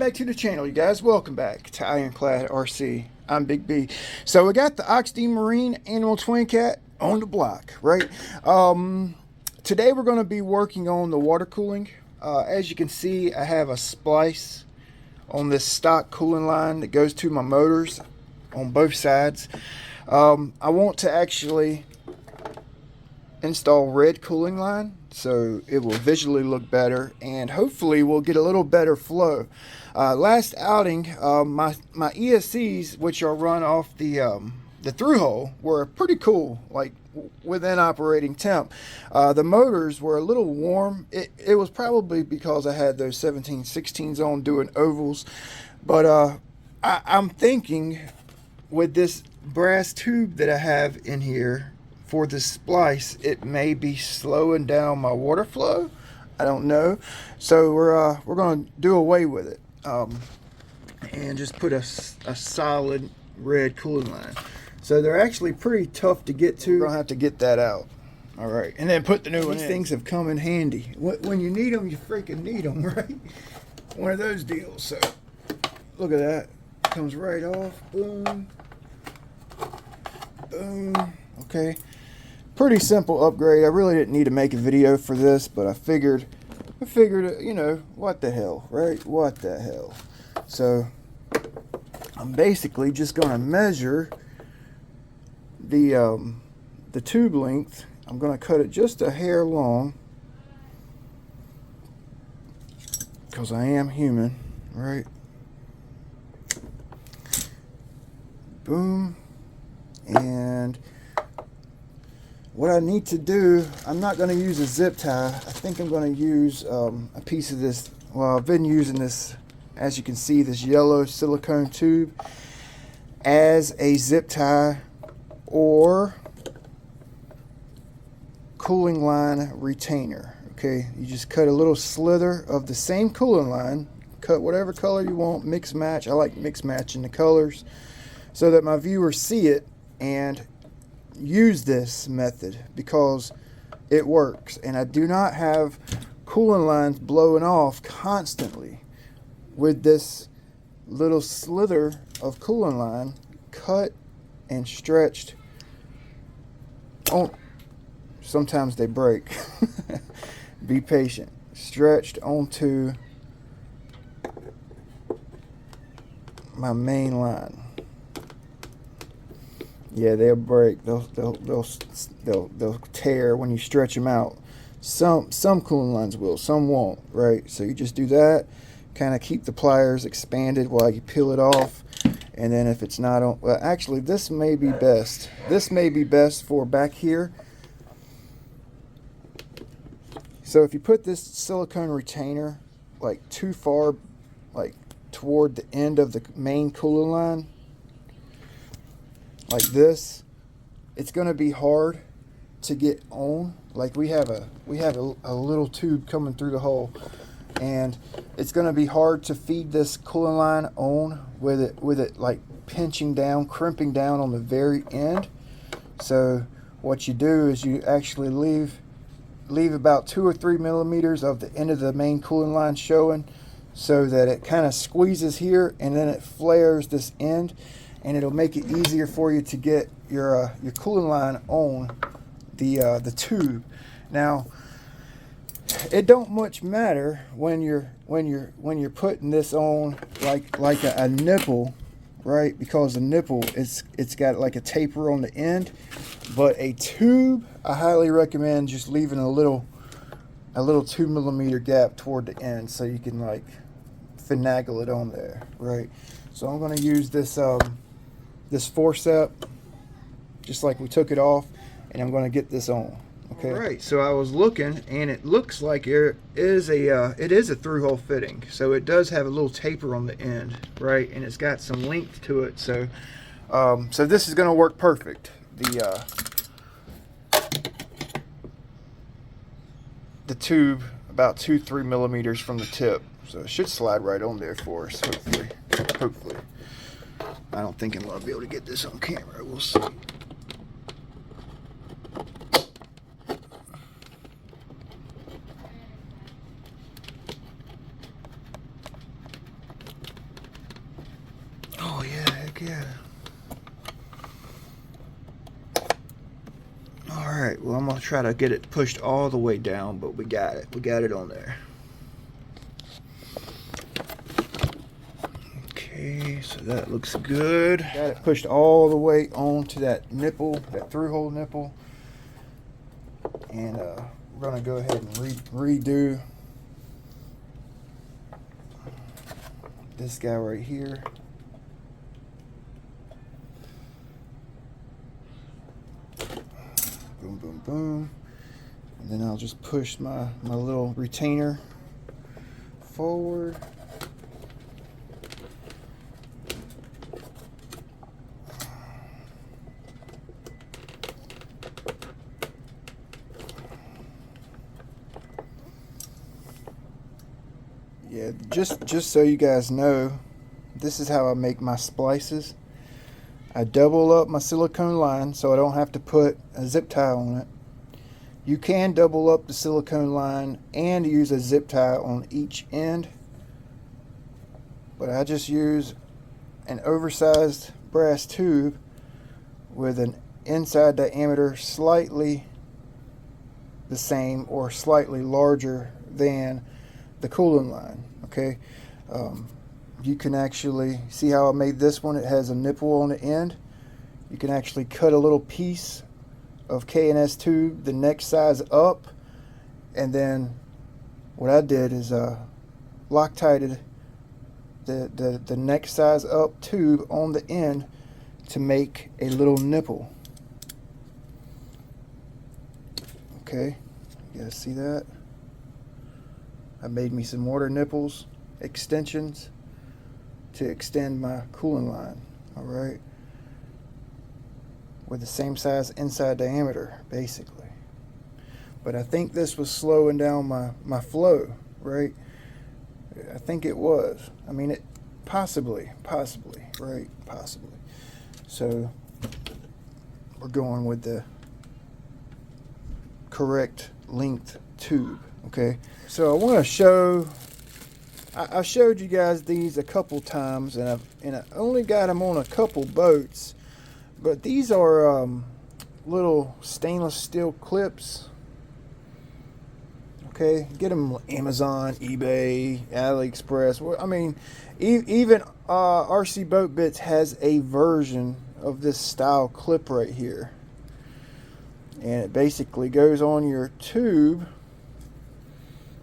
back to the channel, you guys. Welcome back to Ironclad RC. I'm Big B. So we got the Oxidean Marine Animal Twin Cat on the block, right? Today we're going to be working on the water cooling. As you can see, I have a splice on this stock cooling line that goes to my motors on both sides. I want to actually install red cooling line so it will visually look better, and hopefully we'll get a little better flow. Last outing, my ESCs, which are run off the THRU-HULL, were pretty cool, like within operating temp. The motors were a little warm. It was probably because I had those 1716s on doing ovals, but I'm thinking with this brass tube that I have in here for the splice, it may be slowing down my water flow. I don't know. So we're going to do away with it and just put a solid red cooling line. So they're actually pretty tough to get to. We're going to have to get that out. All right, and then put the new one in. These things have come in handy. When you need them, you freaking need them, right? One of those deals. So look at that. Comes right off. Boom. Boom. Okay. Pretty simple upgrade. I really didn't need to make a video for this, but I figured, you know, what the hell, right? What the hell? So I'm basically just going to measure the tube length. I'm going to cut it just a hair long because I am human, right? Boom. And what I need to do, I'm not going to use a zip tie. I think I'm going to use a piece of this. Well, I've been using this, as you can see, this yellow silicone tube as a zip tie or cooling line retainer. Okay, you just cut a little slither of the same cooling line, cut whatever color you want, mix match. I like mix matching the colors so that my viewers see it and use this method because it works. And I do not have cooling lines blowing off constantly with this little slither of cooling line cut and stretched on. Sometimes they break. Be patient. Stretched onto my main line. Yeah, they'll break. They'll tear when you stretch them out. Some cooling lines will, some won't, right? So you just do that, kind of keep the pliers expanded while you peel it off, and then if it's not on, well, actually this may be best. This may be best for back here. So if you put this silicone retainer like too far, like toward the end of the main cooling line, like this, it's going to be hard to get on. Like we have a little tube coming through the hole, and it's going to be hard to feed this cooling line on with it like pinching down, crimping down on the very end. So what you do is you actually leave about 2 or 3 millimeters of the end of the main cooling line showing, so that it kind of squeezes here and then it flares this end, and it'll make it easier for you to get your cooling line on the tube. Now, it don't much matter when you're putting this on like a nipple, right? Because the nipple it's got like a taper on the end, but a tube, I highly recommend just leaving a little 2 millimeter gap toward the end so you can like finagle it on there, right? So I'm going to use this this forcep, just like we took it off, and I'm going to get this on. Okay. All right. So I was looking, and it looks like it is a THRU-HULL fitting. So it does have a little taper on the end, right? And it's got some length to it. So so this is going to work perfect. The tube about 2-3 millimeters from the tip, so it should slide right on there for us. Hopefully. I don't think I'll be able to get this on camera. We'll see. Alright, well, I'm going to try to get it pushed all the way down, but we got it. We got it on there. Okay, so that looks good. Got it pushed all the way onto that nipple, that through-hole nipple. And we're going to go ahead and redo this guy right here. Boom, boom, boom. And then I'll just push my little retainer forward. Yeah, just so you guys know, this is how I make my splices. I double up my silicone line so I don't have to put a zip tie on it. You can double up the silicone line and use a zip tie on each end, but I just use an oversized brass tube with an inside diameter slightly the same or slightly larger than the cooling line. Okay, you can actually see how I made this one. It has a nipple on the end. You can actually cut a little piece of K&S tube the next size up, and then what I did is Loctited the next size up tube on the end to make a little nipple. Okay, you guys see that? I made me some mortar nipples, extensions, to extend my cooling line, alright? With the same size inside diameter, basically. But I think this was slowing down my flow, right? I think it was. I mean, it possibly, right? Possibly. So, we're going with the correct length tube, okay? So I want to show, I showed you guys these a couple times, and I only got them on a couple boats, but these are little stainless steel clips. Okay, get them on Amazon, eBay, AliExpress. I mean, even RC Boat Bits has a version of this style clip right here, and it basically goes on your tube.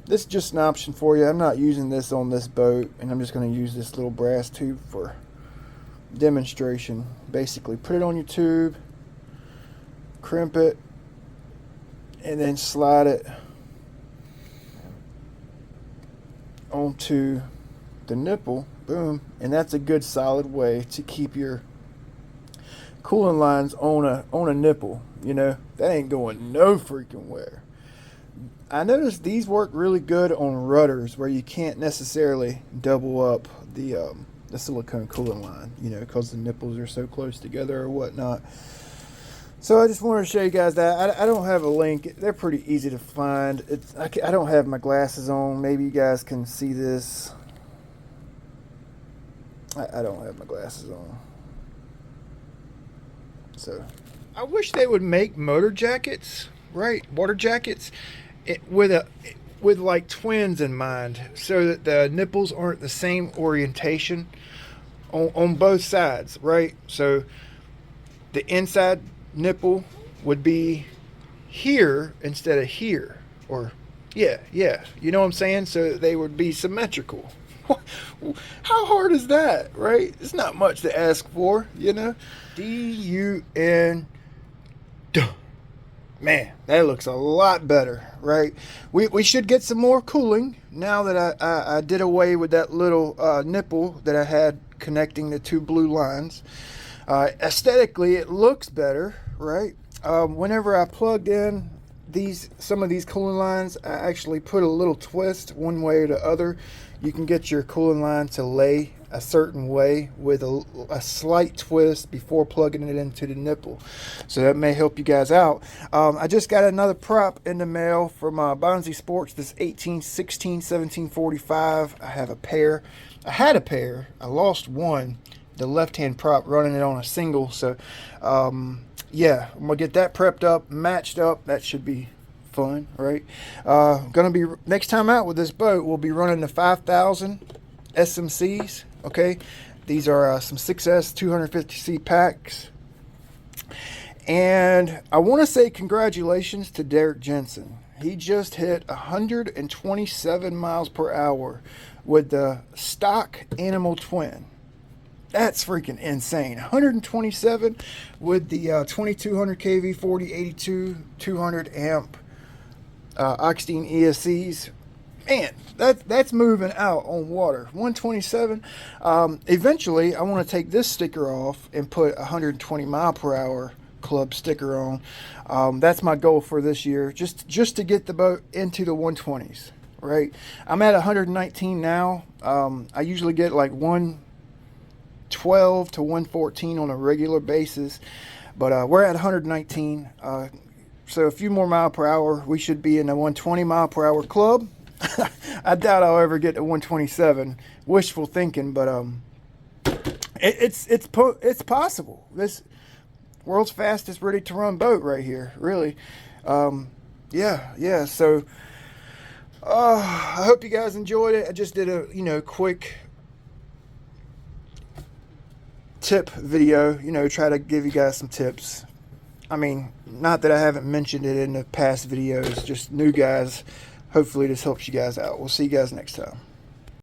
This is just an option for you. I'm not using this on this boat, and I'm just going to use this little brass tube for demonstration. Basically, put it on your tube, crimp it, and then slide it onto the nipple. Boom. And that's a good solid way to keep your cooling lines on a nipple. You know, that ain't going no freaking where. I noticed these work really good on rudders where you can't necessarily double up the silicone cooling line, you know, because the nipples are so close together or whatnot. So I just wanted to show you guys that. I don't have a link. They're pretty easy to find. I don't have my glasses on. Maybe you guys can see this. I don't have my glasses on. So I wish they would make motor jackets, right? Water jackets. With like twins in mind, so that the nipples aren't the same orientation on both sides, right? So the inside nipple would be here instead of here, or yeah, you know what I'm saying? So they would be symmetrical. How hard is that, right? It's not much to ask for, you know. D-U-N. Man, that looks a lot better, right? We should get some more cooling now that I did away with that little nipple that I had connecting the two blue lines. Aesthetically, it looks better, right? Whenever I plugged in some of these cooling lines, I actually put a little twist one way or the other. You can get your cooling line to lay a certain way with a slight twist before plugging it into the nipple. So that may help you guys out. I just got another prop in the mail from Bonzi Sports, this 1816 1745. I have a pair. I had a pair. I lost one, the left-hand prop, running it on a single. So yeah, I'm gonna get that prepped up, matched up. That should be fun, right? Gonna be next time out with this boat. We'll be running the 5,000 SMCs. Okay, these are some 6S 250C packs. And I want to say congratulations to Derek Jensen. He just hit 127 miles per hour with the stock Animal Twin. That's freaking insane. 127 with the 2200 kV 4082 200 amp Oxidean ESCs. Man, that's moving out on water. 127. Eventually, I want to take this sticker off and put 120 mile per hour club sticker on. That's my goal for this year, just to get the boat into the 120s. Right, I'm at 119 now. I usually get like 112 to 114 on a regular basis, but we're at 119. So a few more mile per hour, we should be in the 120 mile per hour club. I doubt I'll ever get to 127. Wishful thinking, but it's possible. This world's fastest ready to run boat right here, really. Yeah. So I hope you guys enjoyed it. I just did a quick tip video. Try to give you guys some tips. I mean, not that I haven't mentioned it in the past videos. Just new guys. Hopefully this helps you guys out. We'll see you guys next time.